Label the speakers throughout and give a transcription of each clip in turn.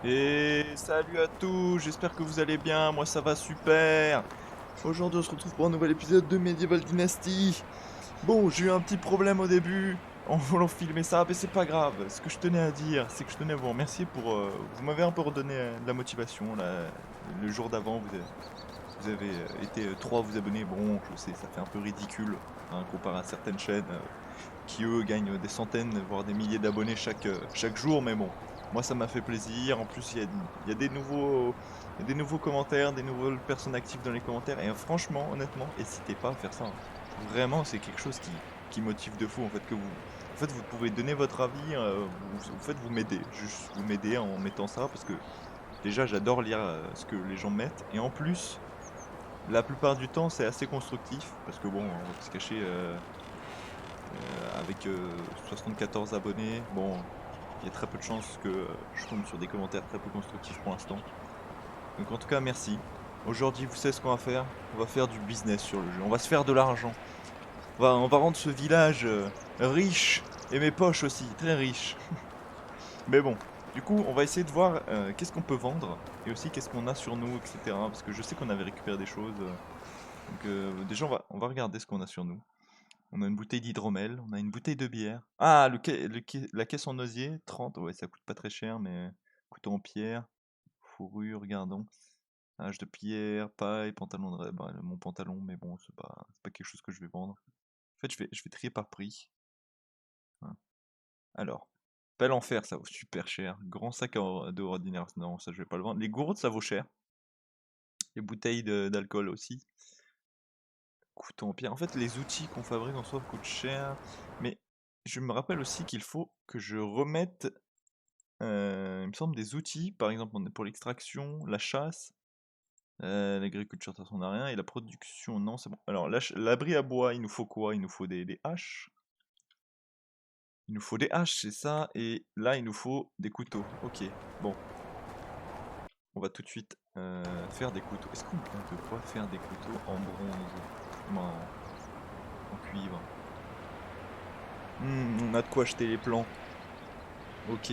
Speaker 1: Et salut à tous, j'espère que vous allez bien, moi ça va super. Aujourd'hui on se retrouve pour un nouvel épisode de Medieval Dynasty. Bon, j'ai eu un petit problème au début en voulant filmer ça, mais c'est pas grave. Ce que je tenais à dire, c'est que je tenais à vous remercier pour... vous m'avez un peu redonné de la motivation, là. Le jour d'avant, vous avez été 3 à vous abonner. Bon, je sais, ça fait un peu ridicule, hein, comparé à certaines chaînes qui eux gagnent des centaines, voire des milliers d'abonnés chaque jour, mais bon, moi ça m'a fait plaisir. En plus, il y a il y a des nouveaux commentaires, des nouvelles personnes actives dans les commentaires, et franchement, honnêtement, n'hésitez pas à faire ça, hein. Vraiment, c'est quelque chose qui motive de fou, en fait, en fait, vous pouvez donner votre avis, en fait, vous m'aidez, juste vous m'aidez en mettant ça, parce que déjà, j'adore lire ce que les gens mettent, et en plus, la plupart du temps, c'est assez constructif, parce que bon, on va pas se cacher, avec 74 abonnés, bon, il y a très peu de chances que je tombe sur des commentaires très peu constructifs pour l'instant. Donc en tout cas, merci. Aujourd'hui, vous savez ce qu'on va faire? On va faire du business sur le jeu. On va se faire de l'argent. On va rendre ce village riche. Et mes poches aussi, très riches. Mais bon, du coup, on va essayer de voir qu'est-ce qu'on peut vendre. Et aussi qu'est-ce qu'on a sur nous, etc. Parce que je sais qu'on avait récupéré des choses. Donc déjà, on va regarder ce qu'on a sur nous. On a une bouteille d'hydromel, on a une bouteille de bière. Ah, la caisse en osier, 30. Ouais, ça coûte pas très cher, mais couteau en pierre, fourrure, regardons. Hache de pierre, paille, pantalon de rêve. Bah, mon pantalon, mais bon, c'est pas quelque chose que je vais vendre. En fait, je vais trier par prix, hein. Alors, pelle en fer, ça vaut super cher. Grand sac de ordinaire, non, ça je vais pas le vendre. Les gourdes, ça vaut cher. Les bouteilles d'alcool aussi. Couteau en pierre. En fait, les outils qu'on fabrique en soi coûtent cher. Mais je me rappelle aussi qu'il faut que je remette, il me semble, des outils. Par exemple, pour l'extraction, la chasse, l'agriculture, de toute façon, on n'a rien. Et la production, non, c'est bon. Alors, l'abri à bois, il nous faut quoi? Il nous faut des haches. Il nous faut des haches, c'est ça. Et là, il nous faut des couteaux. Ok, bon. On va tout de suite faire des couteaux. Est-ce qu'on peut quoi faire des couteaux en bronze? En cuivre. On a de quoi acheter les plans. Ok.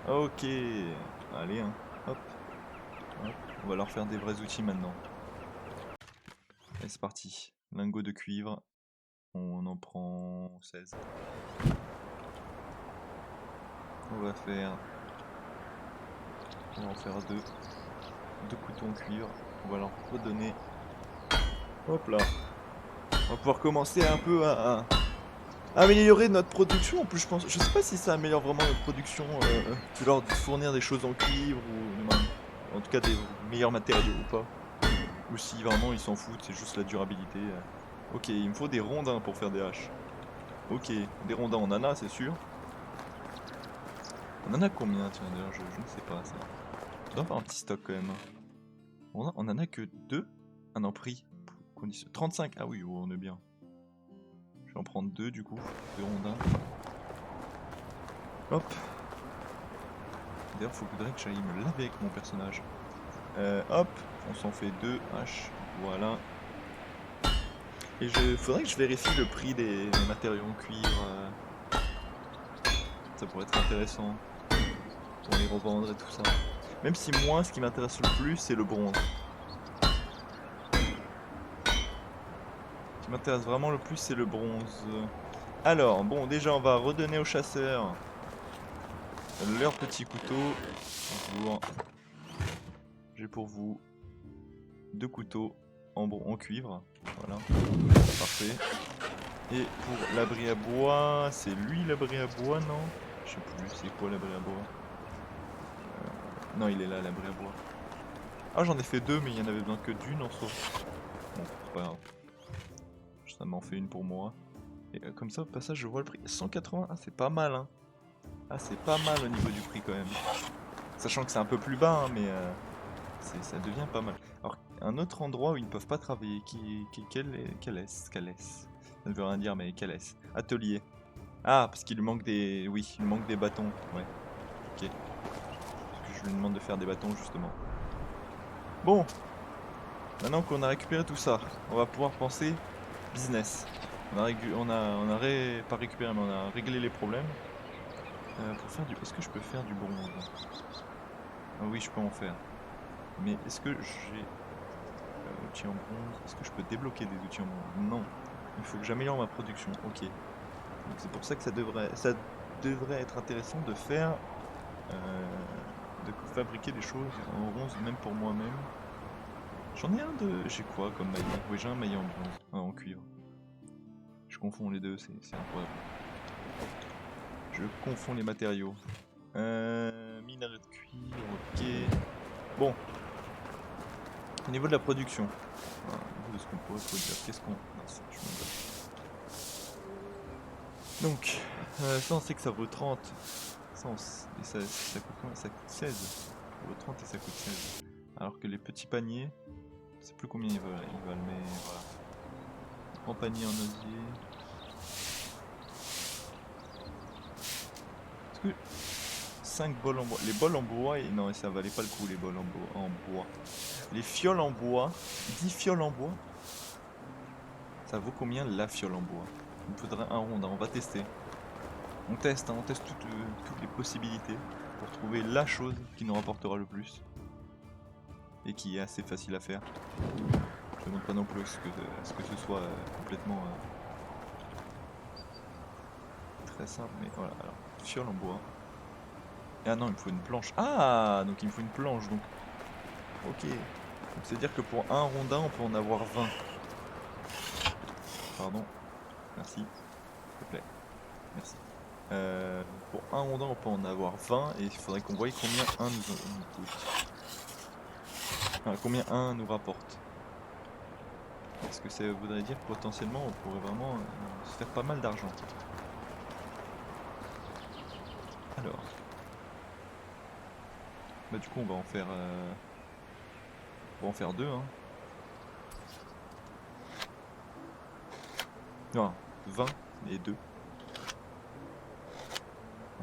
Speaker 1: Ok. Allez, hein. Hop. Hop. On va leur faire des vrais outils maintenant. Allez, c'est parti. Lingot de cuivre. On en prend 16. On va en faire deux. Deux couteaux en cuivre. On va leur redonner. Hop là. On va pouvoir commencer un peu à améliorer notre production. En plus, je sais pas si ça améliore vraiment notre production, de leur fournir des choses en cuivre ou en tout cas des meilleurs matériaux ou pas. Ou si vraiment ils s'en foutent, c'est juste la durabilité. Ok, il me faut des rondins pour faire des haches. Ok, des rondins en nana, c'est sûr. On en a combien, tiens, d'ailleurs, je ne sais pas ça. On doit avoir un petit stock quand même, hein. On en a que 2. Ah non, prix. Condition. 35. Ah oui, oh, on est bien. Je vais en prendre 2 du coup. 2 rondins. Hop. D'ailleurs, faudrait que j'aille me laver avec mon personnage. Hop, on s'en fait 2 haches. Voilà. Et faudrait que je vérifie le prix des matériaux en cuivre. Ça pourrait être intéressant pour les revendre et tout ça. Même si moi, ce qui m'intéresse le plus, c'est le bronze. Ce qui m'intéresse vraiment le plus, c'est le bronze. Alors, bon, déjà, on va redonner aux chasseurs leur petit couteau. Bonjour. J'ai pour vous 2 couteaux en cuivre. Voilà, parfait. Et pour l'abri à bois, c'est lui l'abri à bois, non? Je sais plus, c'est quoi l'abri à bois? Non, il est là, l'abri à bois. Ah, j'en ai fait 2, mais il y en avait besoin que d'une en soi. Bon, c'est pas grave. Ça m'en fait une pour moi. Et comme ça, au passage, je vois le prix. 180, ah, c'est pas mal, hein. Ah, c'est pas mal au niveau du prix quand même. Sachant que c'est un peu plus bas, hein, mais ça devient pas mal. Alors, un autre endroit où ils ne peuvent pas travailler, quel est-ce? Ça ne veut rien dire, mais quel est-ce? Atelier. Ah, parce qu'il lui manque des... Oui, il lui manque des bâtons, ouais. Ok. Parce que je lui demande de faire des bâtons, justement. Bon. Maintenant qu'on a récupéré tout ça, on va pouvoir penser business. Pas récupéré, mais on a réglé les problèmes. Pour faire du... Est-ce que je peux faire du bronze? Ah oui, je peux en faire. Mais est-ce que j'ai... outils en bronze? Est-ce que je peux débloquer des outils en bronze? Non. Il faut que j'améliore ma production. Ok. Donc c'est pour ça que ça devrait être intéressant de faire... de fabriquer des choses en bronze, même pour moi-même. J'en ai un de... J'ai quoi comme maillet? Oui, j'ai un maillet en bronze. En cuivre. Je confonds les deux, c'est incroyable. Je confonds les matériaux. Minerai de cuivre, ok. Bon. Au niveau de la production, au niveau de ce qu'on pourrait produire, qu'est-ce qu'on... Mince, je me bats. Donc, ça on sait que ça vaut 30. Ça, et ça coûte combien? Ça coûte 16. Ça vaut 30 et ça coûte 16. Alors que les petits paniers, je sais plus combien ils valent, mais voilà. En panier en osier. Est-ce que 5 bols en bois. Les bols en bois, non, ça valait pas le coup, les bols en bois. Les fioles en bois, 10 fioles en bois. Ça vaut combien la fiole en bois? Il me faudrait un rondin, on va tester. On teste, hein, on teste toutes les possibilités pour trouver la chose qui nous rapportera le plus. Et qui est assez facile à faire. Je ne demande pas non plus à ce que ce soit complètement très simple, mais voilà. Alors, fiole en bois. Ah non, il me faut une planche. Ah, donc il me faut une planche, donc. Ok. Donc c'est-à-dire que pour un rondin, on peut en avoir 20. Pardon. Merci. S'il te plaît. Merci. Pour un rondin, on peut en avoir 20 et il faudrait qu'on voie combien un nous coûte. Enfin, combien un nous rapporte. Parce que ça voudrait dire que potentiellement on pourrait vraiment se faire pas mal d'argent. Alors. Bah du coup on va en faire... on va en faire deux, hein. Non, 20 et 2.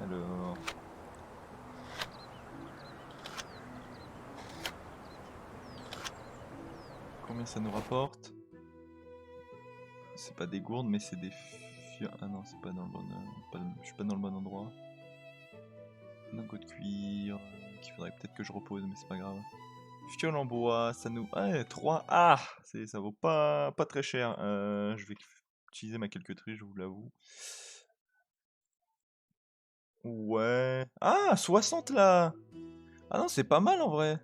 Speaker 1: Alors... Combien ça nous rapporte? C'est pas des gourdes, mais c'est des fioles. Ah non, c'est pas dans le bon... je suis pas dans le bon endroit. Lingot de cuir... qu'il faudrait peut-être que je repose, mais c'est pas grave. Fiole en bois, ça nous... Ah, 3. Ah, ça vaut pas très cher. Je vais utiliser ma calculatrice, je vous l'avoue. Ouais... Ah, 60 là! Ah non, c'est pas mal en vrai.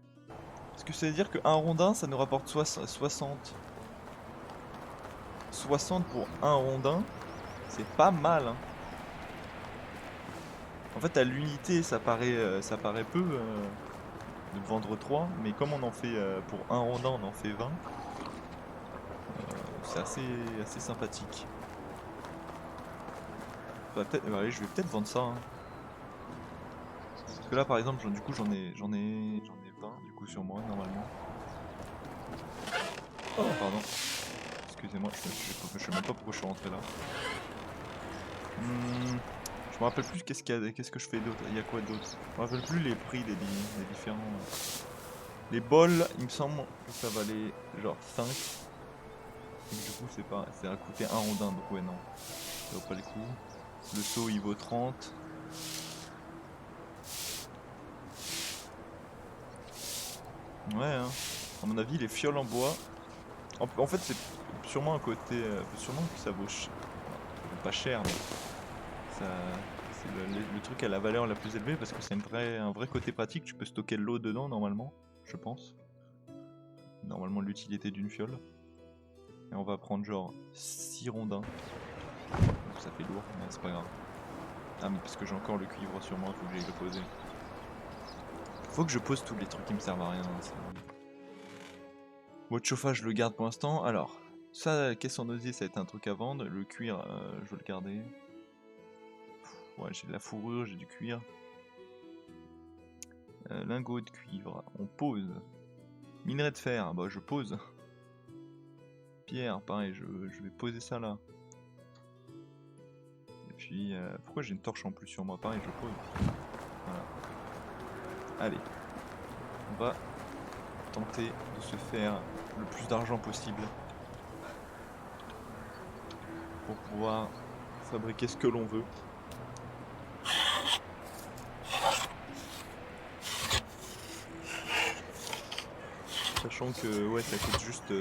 Speaker 1: Parce que ça veut dire qu'un rondin, ça nous rapporte 60. 60 pour un rondin, c'est pas mal. Hein. En fait, à l'unité, ça paraît peu de vendre 3, mais comme on en fait pour un rondin, on en fait 20. C'est assez sympathique. Bah, allez, je vais peut-être vendre ça. Hein. Parce que là, par exemple, du coup, j'en ai 20 du coup sur moi normalement. Oh, pardon. Excusez-moi, je sais même pas pourquoi je suis rentré là. Je me rappelle plus qu'est-ce que je fais d'autre. Il y a quoi d'autre? Je me rappelle plus les prix des différents. Les bols, il me semble que ça valait genre 5. Et du coup, ça a coûté un rondin, donc ouais, non. Ça vaut pas le coup. Le seau, il vaut 30. Ouais, hein. À mon avis, les fioles en bois. En fait, c'est sûrement un côté. Sûrement que ça vaut pas cher, mais c'est le truc à la valeur la plus élevée parce que c'est un vrai côté pratique. Tu peux stocker de l'eau dedans, normalement, je pense. Normalement, l'utilité d'une fiole. Et on va prendre genre 6 rondins. Ça fait lourd, mais c'est pas grave. Ah, mais parce que j'ai encore le cuivre sur moi, faut que j'aille le poser. Faut que je pose tous les trucs qui me servent à rien. Mode chauffage, je le garde pour l'instant. Alors, ça, la caisse en osier, ça va être un truc à vendre. Le cuir, je vais le garder. Ouais, j'ai de la fourrure, j'ai du cuir. Lingot de cuivre, on pose. Minerai de fer, bah je pose. Pierre, pareil, je vais poser ça là. Et puis, pourquoi j'ai une torche en plus sur moi? Pareil, je pose. Voilà. Allez, on va tenter de se faire le plus d'argent possible pour pouvoir fabriquer ce que l'on veut. Sachant que ouais, ça coûte juste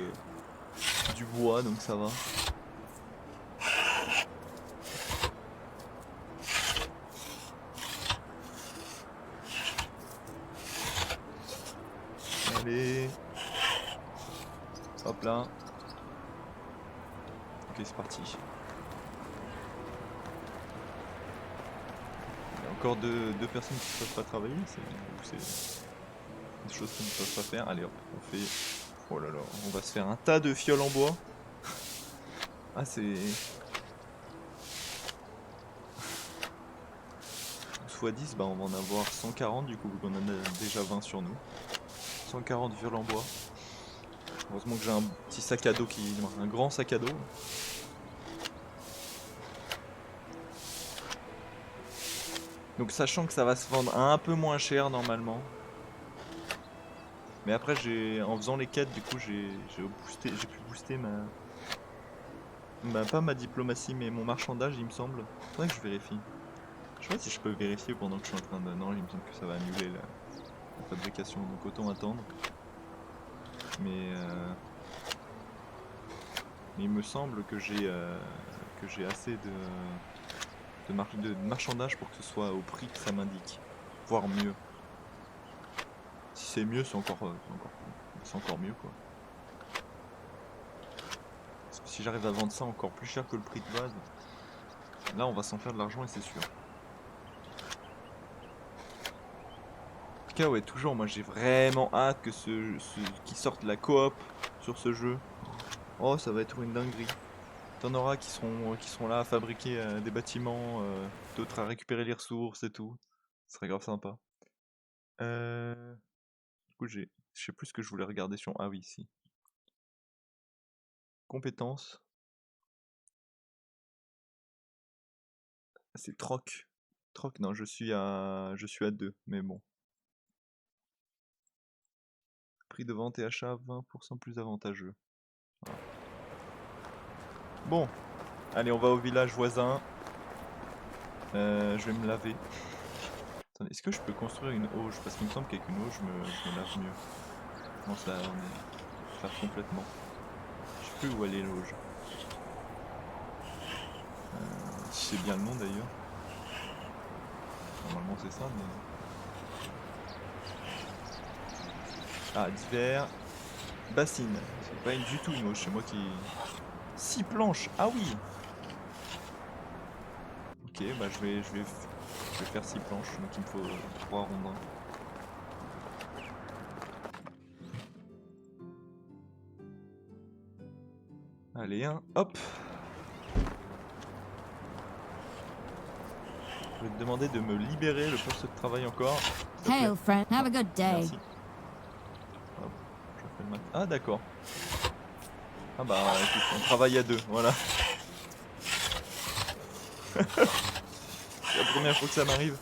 Speaker 1: du bois, donc ça va. Allez. Hop là. Ok, c'est parti. Il y a encore deux personnes qui ne savent pas travailler, c'est des choses qu'on ne peut pas faire. Allez hop, on fait... Oh là là, on va se faire un tas de fioles en bois. Ah c'est... 12 x 10, bah on va en avoir 140 du coup, vu qu'on en a déjà 20 sur nous. 140 fioles en bois. Heureusement que j'ai un petit sac à dos un grand sac à dos. Donc sachant que ça va se vendre un peu moins cher normalement. Mais après en faisant les quêtes du coup j'ai pu booster pas ma diplomatie mais mon marchandage il me semble. Faudrait que je vérifie. Je sais pas si je peux vérifier pendant que je suis en train de... Non, il me semble que ça va annuler la fabrication, donc autant attendre. Mais il me semble que j'ai assez de marchandage pour que ce soit au prix que ça m'indique, voire mieux. Si c'est mieux, c'est encore mieux quoi. Parce que si j'arrive à vendre ça encore plus cher que le prix de base, là on va s'en faire de l'argent et c'est sûr. En tout cas ouais, toujours moi j'ai vraiment hâte que qu'ils sortent la coop sur ce jeu. Oh ça va être une dinguerie. T'en auras qui seront là à fabriquer des bâtiments, d'autres à récupérer les ressources et tout. Ce serait grave sympa. Du coup je sais plus ce que je voulais regarder sur... Ah oui, ici. Compétences. C'est troc. Troc, non, je suis à 2, mais bon. Prix de vente et achat 20% plus avantageux. Voilà. Bon, allez, on va au village voisin. Je vais me laver. Attendez, est-ce que je peux construire une auge? Parce qu'il me semble qu'avec une auge, je me lave mieux. Non, ça, on est faire complètement. Je sais plus où aller l'auge. Si c'est bien le nom d'ailleurs. Normalement c'est ça, mais... Ah, d'hiver. Bassine. C'est pas du tout une auge, c'est moi qui... 6 planches, ah oui. Ok, bah je vais faire 6 planches, donc il me faut 3 rondins. Allez, hop. Je vais te demander de me libérer le poste de travail encore.
Speaker 2: Hail, friend. Have a good day.
Speaker 1: Merci. Hop, je fais le mat. Ah d'accord. Ah bah écoute, on travaille à 2, voilà. C'est la première fois que ça m'arrive.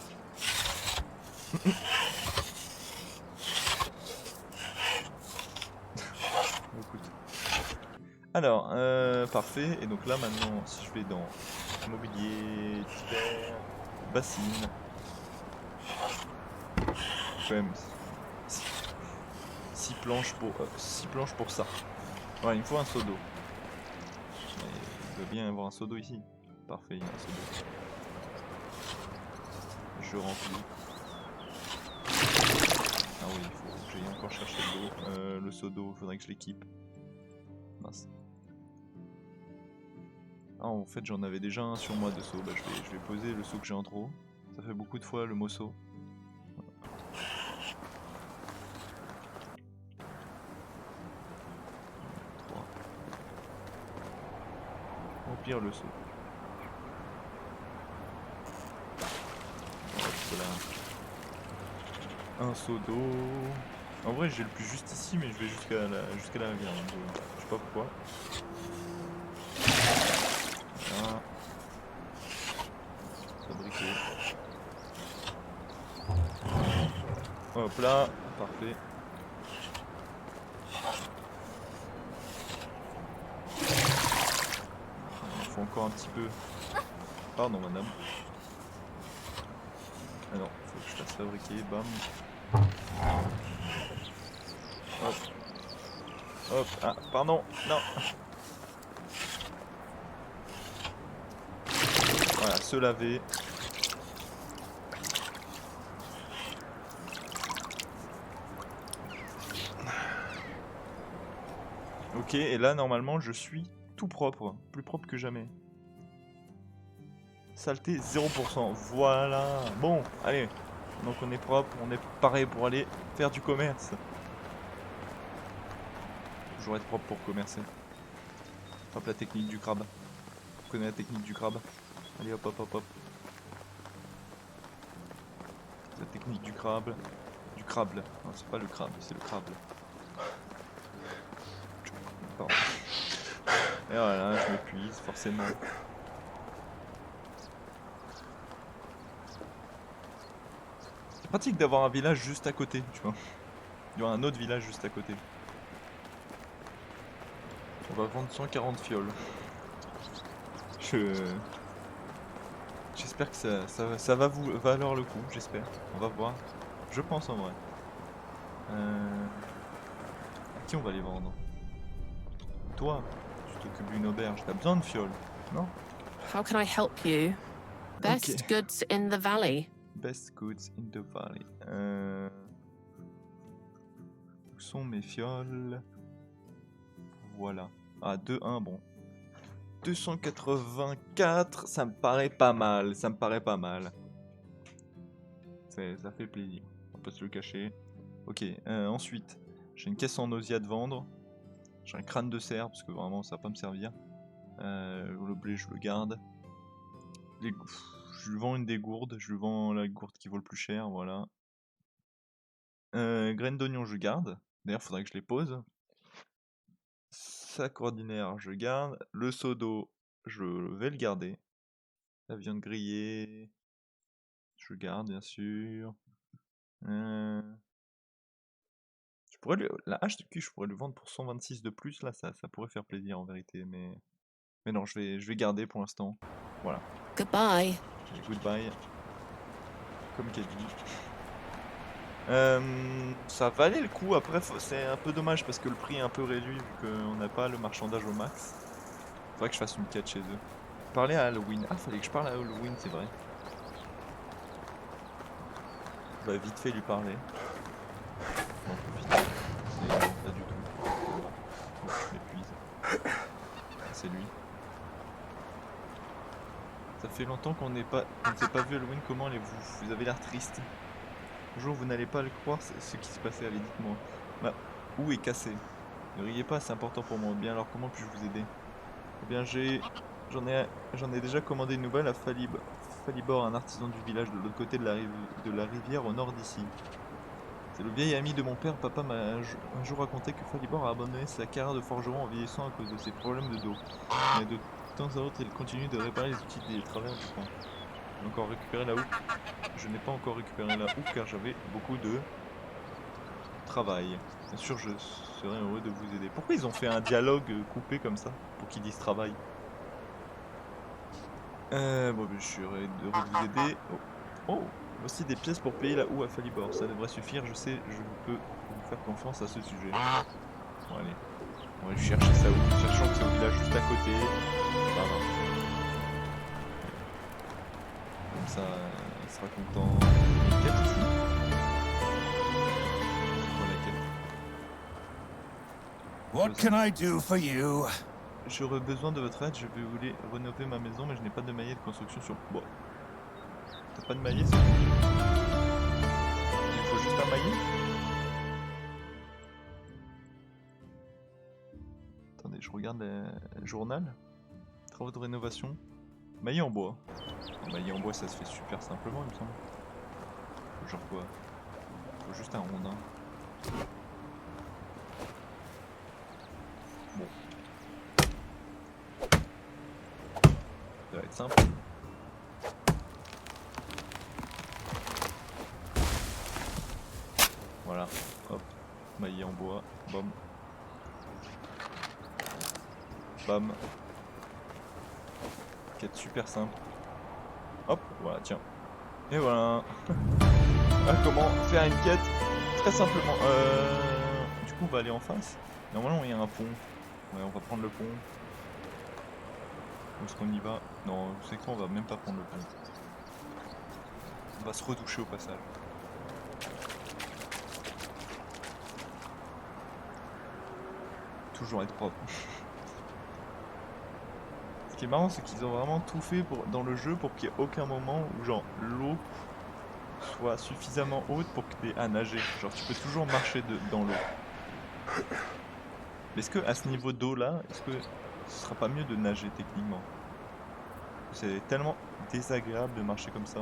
Speaker 1: Écoute. Alors, parfait. Et donc là maintenant, si je vais dans mobilier, d'hiver, bassine. Quand même 6 planches pour ça. Ouais, il me faut un seau d'eau. Il doit bien y avoir un seau d'eau ici. Parfait, il y a un seau d'eau. Je remplis. Ah oui, il faut que j'aille encore chercher de l'eau. Le seau d'eau, il faudrait que je l'équipe. Mince. Ah, en fait, j'en avais déjà un sur moi de seau. Bah, je vais poser le seau que j'ai en trop. Ça fait beaucoup de fois le mot seau. Remplir le seau. Voilà. Un seau d'eau. En vrai, j'ai le plus juste ici, mais je vais jusqu'à la rivière. Je sais pas pourquoi. Voilà. Fabriquer. Hop là, parfait. Il faut encore un petit peu. Pardon, madame. Ah non, faut que je fasse fabriquer, bam. Hop. Hop, ah, pardon, non. Voilà, se laver. Ok, et là, normalement, je suis tout propre. Plus propre que jamais. Saleté 0%. Voilà. Bon, allez. Donc on est propre, on est paré pour aller faire du commerce. Toujours être propre pour commercer. Hop, la technique du crabe. Vous connaissez la technique du crabe? Allez, hop, hop, hop, hop. La technique du crabe. Du crabe. Non, c'est pas le crabe, c'est le crabe. Pardon. Et voilà, je m'épuise, forcément. C'est pratique d'avoir un village juste à côté, tu vois. Il y aura un autre village juste à côté. On va vendre 140 fioles. J'espère que ça va vous valoir le coup, j'espère. On va voir. Je pense en vrai. À qui on va les vendre? Toi, tu t'occupes d'une auberge, t'as besoin de fioles, non?
Speaker 3: How can I help you? Best goods in the valley.
Speaker 1: Best goods in the valley. Où sont mes fioles? Voilà. Ah, 2-1, bon. 284, ça me paraît pas mal, ça me paraît pas mal. Ça fait plaisir, on peut se le cacher. Ok, ensuite, j'ai une caisse en osier à vendre. J'ai un crâne de cerf, parce que vraiment ça va pas me servir. Le blé, je le garde. Je lui vends une des gourdes, je lui vends la gourde qui vaut le plus cher, voilà. Graines d'oignon, je garde. D'ailleurs, faudrait que je les pose. Sac ordinaire, je garde. Le seau d'eau, je vais le garder. La viande grillée, je garde bien sûr. La hache de cul, je pourrais le vendre pour 126 de plus, là, ça pourrait faire plaisir en vérité, mais non, je vais garder pour l'instant. Voilà.
Speaker 3: Goodbye.
Speaker 1: Et goodbye. Comme qu'a dit. Ça valait le coup, après c'est un peu dommage parce que le prix est un peu réduit vu qu'on n'a pas le marchandage au max. Faudrait que je fasse une quête chez eux. Parler à Halloween. Ah, fallait que je parle à Halloween, c'est vrai. On va vite fait lui parler. On en profite. Pas du tout. Oh, je m'épuise. C'est lui. Ça fait longtemps qu'on ne s'est pas vu Halloween, comment allez-vous? Vous avez l'air triste. Bonjour, vous n'allez pas le croire, c'est ce qui s'est passé, allez dites-moi. Ma où est cassé? Ne riez pas, c'est important pour moi. Bien alors comment puis-je vous aider? Eh bien j'en ai déjà commandé une nouvelle à Falibor, un artisan du village de l'autre côté de la rivière au nord d'ici. C'est le vieil ami de mon père, papa m'a un jour raconté que Falibor a abandonné sa carrière de forgeron en vieillissant à cause de ses problèmes de dos. Mais de temps à autre il continue de réparer les outils des travailleurs du coin. J'ai encore récupéré la houppe. Je n'ai pas encore récupéré la houppe car j'avais beaucoup de travail. Bien sûr, je serais heureux de vous aider. Pourquoi ils ont fait un dialogue coupé comme ça pour qu'ils disent travail? Bon, je serais heureux de vous aider. Oh, voici des pièces pour payer la houe à Falibor. Ça devrait suffire, je sais, je peux vous faire confiance à ce sujet. Bon, allez, on va aller chercher sa houe. Cherchons que c'est au village juste à côté. Ça va. Comme ça, il sera content. Il y a une quête ici. C'est quoi la quête?
Speaker 4: What can I do for you?
Speaker 1: J'aurais besoin de votre aide, je vais voulais rénover ma maison, mais je n'ai pas de maillet de construction sur... Bon. T'as pas de maillet, c'est tout. Il faut juste un maillet. Attendez, je regarde le journal. Travaux de rénovation. Maillet en bois. Un maillet en bois, ça se fait super simplement, il me semble. Genre quoi? Faut juste un rondin. Bon. Ça va être simple. Voilà, hop, maillet en bois, bam. Bam. Quête super simple. Hop, voilà, tiens. Et voilà. Ah, comment faire une quête très simplement. Du coup, on va aller en face. Normalement il y a un pont. Ouais, on va prendre le pont. Où est-ce qu'on y va? Non, vous savez quoi, on va même pas prendre le pont. On va se redoucher au passage. Toujours être propre. Ce qui est marrant, c'est qu'ils ont vraiment tout fait dans le jeu pour qu'il n'y ait aucun moment où genre l'eau soit suffisamment haute pour que tu aies à nager. Genre tu peux toujours marcher dans l'eau. Mais est-ce que à ce niveau d'eau là, est-ce que ce sera pas mieux de nager techniquement? C'est tellement désagréable de marcher comme ça,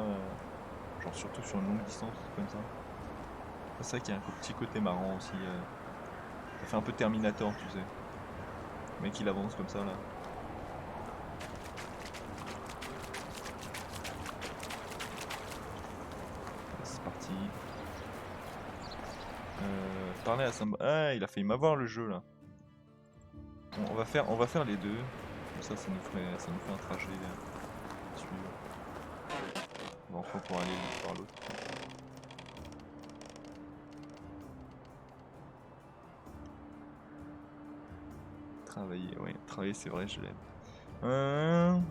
Speaker 1: genre surtout sur une longue distance comme ça. C'est vrai qu'il y a un petit côté marrant aussi. Ça fait un peu Terminator, tu sais. Le mec il avance comme ça là. C'est parti. Parler à Samba. Ah, il a failli m'avoir le jeu là. Bon, on va faire les deux. Comme ça, ça nous ferait un trajet suivant. On va enfin pour aller l'une par l'autre. Travailler, oui, travailler c'est vrai, je l'aime.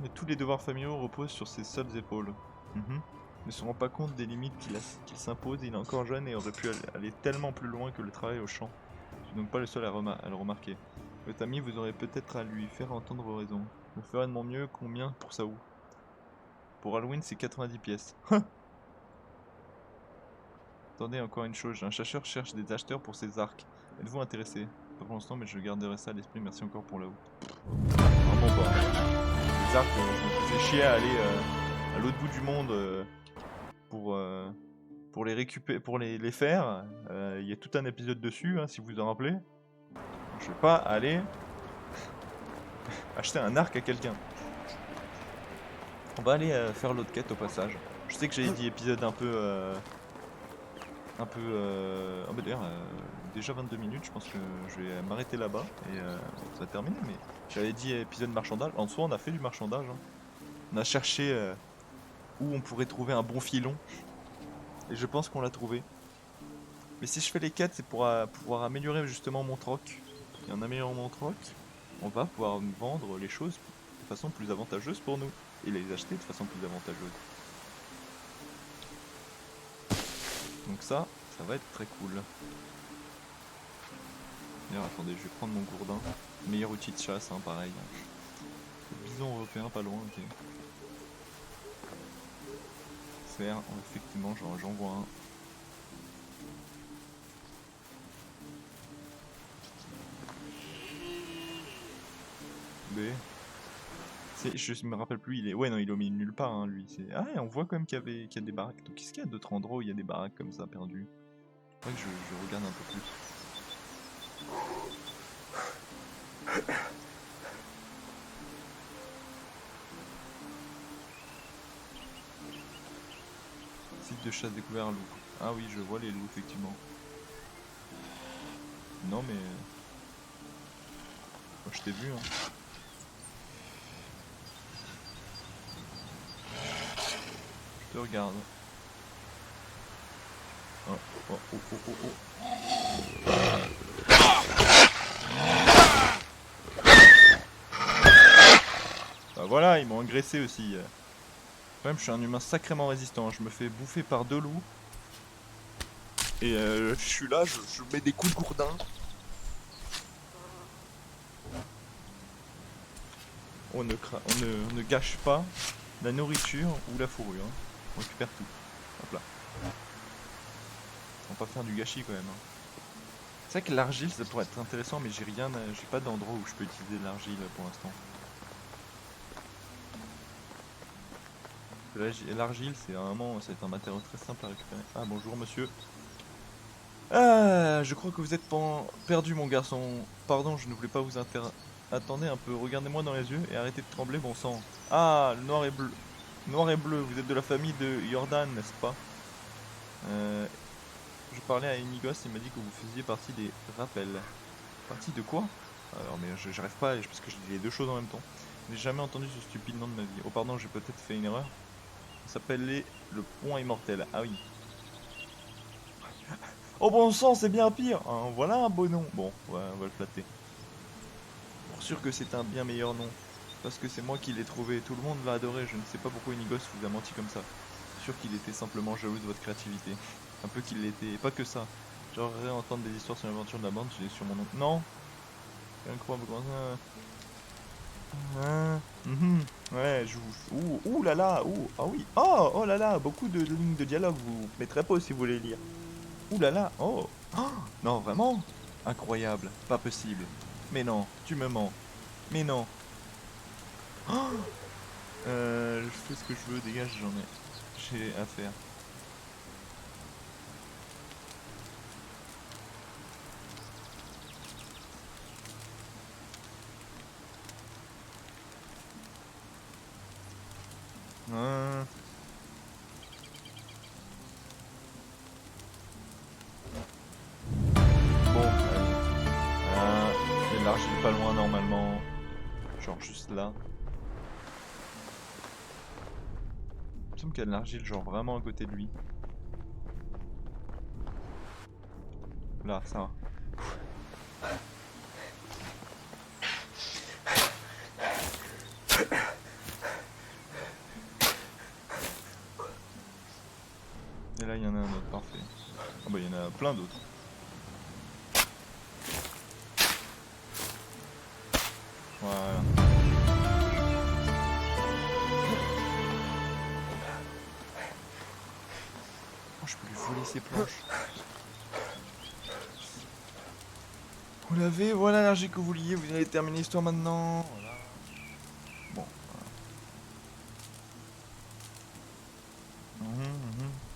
Speaker 1: Mais tous les devoirs familiaux reposent sur ses seules épaules. Ne se rend pas compte des limites qu'il s'impose, il est encore jeune et aurait pu aller tellement plus loin que le travail au champ. Je suis donc pas le seul à le remarquer. Votre ami, vous aurez peut-être à lui faire entendre vos raisons. Je ferai de mon mieux, combien pour ça où? Pour Halloween, c'est 90 pièces. Attendez, encore une chose, un chasseur cherche des acheteurs pour ses arcs. Êtes-vous intéressé? Pas pour l'instant, mais je garderai ça à l'esprit, merci encore pour là-haut. Vraiment pas. Les arcs, je me faisais chier à aller à l'autre bout du monde pour les récupérer, pour les faire. Il y a tout un épisode dessus, hein, si vous vous en rappelez. Je vais pas aller acheter un arc à quelqu'un. On va aller faire l'autre quête au passage. Je sais que j'ai dit épisode un peu... oh bah d'ailleurs, déjà 22 minutes, je pense que je vais m'arrêter là-bas et ça va terminer. Mais j'avais dit épisode marchandage. En soi, on a fait du marchandage. Hein. On a cherché où on pourrait trouver un bon filon. Et je pense qu'on l'a trouvé. Mais si je fais les quêtes, c'est pour pouvoir améliorer justement mon troc. Et en améliorant mon troc, on va pouvoir vendre les choses de façon plus avantageuse pour nous. Et les acheter de façon plus avantageuse. Donc ça va être très cool. D'ailleurs, attendez, je vais prendre mon gourdin. Meilleur outil de chasse, hein, pareil. Le bison européen, pas loin, ok. Faire, effectivement, j'en vois un. B. Je me rappelle plus, il est... Ouais, non, il est au milieu de nulle part, hein, lui. Ah, on voit quand même qu'il y a des baraques. Donc, est-ce qu'il y a d'autres endroits où il y a des baraques comme ça, perdues? Faudrait que je regarde un peu plus. Site de chasse découvert loup. Ah oui, je vois les loups, effectivement. Non, mais... Moi, je t'ai vu, hein. Je te regarde. Oh, oh, oh, oh, oh, oh. Bah voilà, ils m'ont agressé aussi. Quand même, je suis un humain sacrément résistant. Je me fais bouffer par 2 loups. Et je suis là, je mets des coups de gourdin. On ne gâche pas la nourriture ou la fourrure. Hein. On récupère tout. Hop là. On va pas faire du gâchis quand même. Hein. C'est vrai que l'argile ça pourrait être intéressant, mais j'ai pas d'endroit où je peux utiliser de l'argile pour l'instant. L'argile c'est vraiment, c'est un matériau très simple à récupérer. Ah bonjour monsieur. Ah, je crois que vous êtes perdu mon garçon. Pardon, je ne voulais pas vous Attendez un peu, regardez-moi dans les yeux et arrêtez de trembler, bon sang. Ah, le noir et bleu. Noir et bleu, vous êtes de la famille de Jordan, n'est-ce pas? Je parlais à Enigos, il m'a dit que vous faisiez partie des rappels. Partie de quoi? Alors mais j'arrive pas, parce que je dis les deux choses en même temps. Je n'ai jamais entendu ce stupide nom de ma vie. Oh pardon, j'ai peut-être fait une erreur. Ça s'appelle le pont immortel. Ah oui. Oh bon sang, c'est bien pire. Hein, voilà un beau nom. Bon, ouais, on va le flatter. Pour sûr que c'est un bien meilleur nom. Parce que c'est moi qui l'ai trouvé. Tout le monde va adorer. Je ne sais pas pourquoi Unigos vous a menti comme ça. Sûr qu'il était simplement jaloux de votre créativité. Un peu qu'il l'était. Et pas que ça. J'aimerais entendre des histoires sur l'aventure de la bande. Je l'ai sur mon nom. Non. Incroyable. Ouais, je vous... Ouh là là. Ouh. Ah oui. Oh, oh là là. Beaucoup de lignes de dialogue. Vous mettrez pas si vous voulez lire. Ouh là là. Oh. Oh. Non, vraiment. Incroyable. Pas possible. Mais non. Tu me mens. Mais non. Oh. Je fais ce que je veux. Dégage, j'en ai. J'ai à faire. Bon, il y a de l'argile pas loin normalement. Genre juste là. Il me semble qu'il y a de l'argile genre vraiment à côté de lui. Là, ça va. Et là, il y en a un autre, parfait. Ah bah, il y en a plein d'autres. Voilà. Oh, je peux lui voler ses planches. Vous l'avez, voilà l'énergie que vous vouliez, vous allez terminer l'histoire maintenant. Voilà. Bon. Voilà.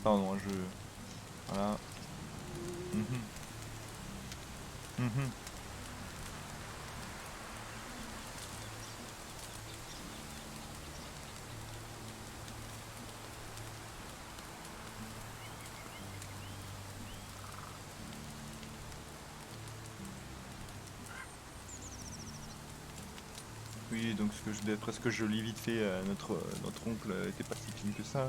Speaker 1: Pardon, je... Voilà. Oui, donc ce que je d'après ce que je lis vite fait, notre oncle était pas si clean que ça.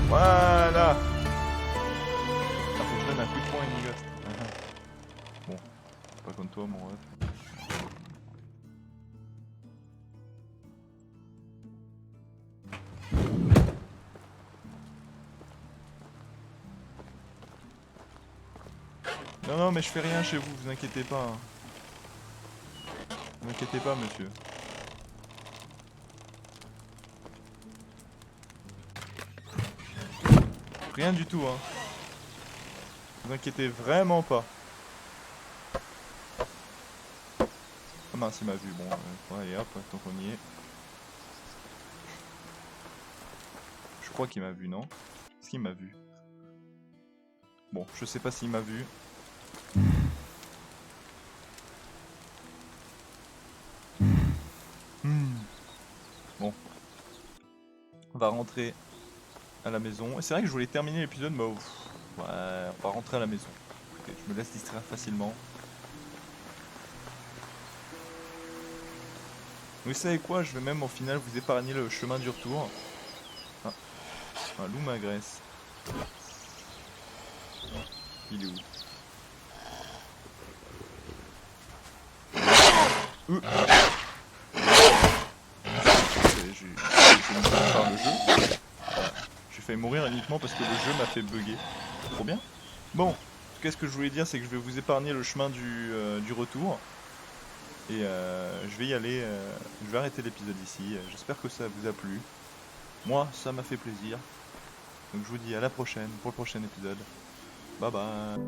Speaker 1: Voilà. Ah, faut que je donne un coup de poing à Unigos. Bon, pas comme toi mon ref. Non, non, mais je fais rien chez vous, vous inquiétez pas. Hein. Vous inquiétez pas, monsieur. Rien du tout, hein. Vous inquiétez vraiment pas. Ah mince, il m'a vu. Bon, allez hop, tant qu'on y est. Je crois qu'il m'a vu, non? Est-ce qu'il m'a vu? Bon, je sais pas s'il m'a vu. Bon. On va rentrer à la maison. Et c'est vrai que je voulais terminer l'épisode, mais ouais, on va rentrer à la maison. Écoutez, je me laisse distraire facilement. Vous savez quoi, je vais même au final vous épargner le chemin du retour. Ah, un loup m'agresse. Il est où? J'ai mis par le jeu. J'ai failli mourir uniquement parce que le jeu m'a fait bugger. Trop bien. Bon, qu'est-ce que je voulais dire, c'est que je vais vous épargner le chemin du retour. Et je vais y aller, je vais arrêter l'épisode ici. J'espère que ça vous a plu. Moi, ça m'a fait plaisir. Donc je vous dis à la prochaine pour le prochain épisode. Bye bye.